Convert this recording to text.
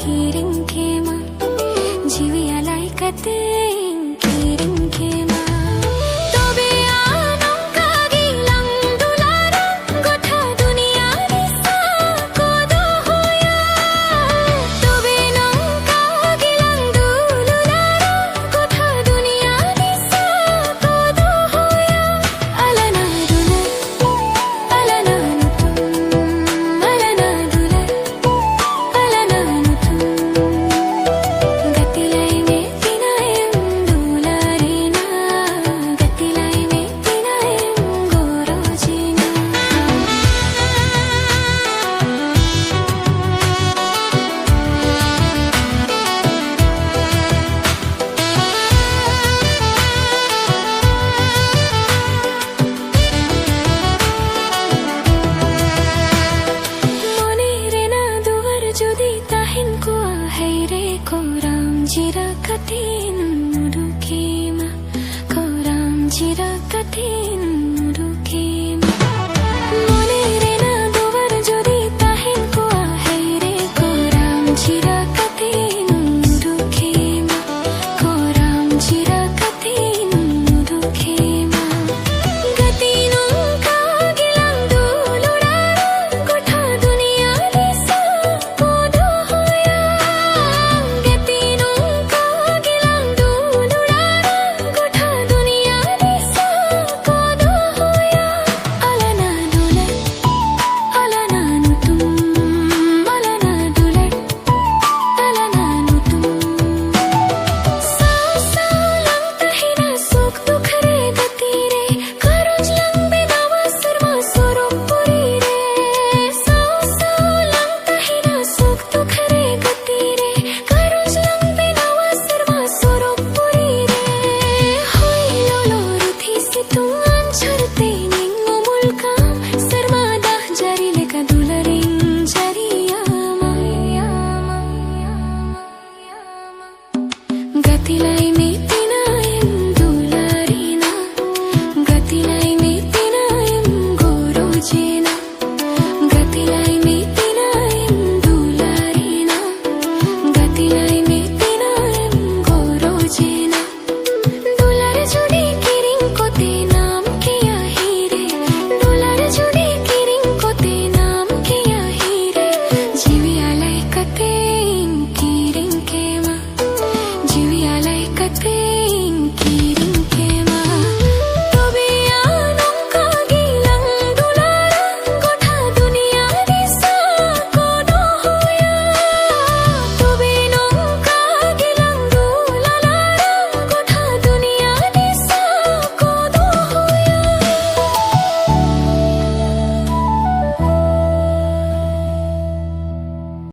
kiring kema jiwi alai kating kiring kema tobe anong kagilang dulara gotha duniya nisa kodo hoya tobe nong kagilang dulara gotha duniya nisa kodo hoya alana dula alana nutun alana dula alana nutun gatilai me tinayam dularina gatilai me tinayam gorojina mone rena duwar jodi tahin ko haire ko ram jira katin nudukema ko ram jira kat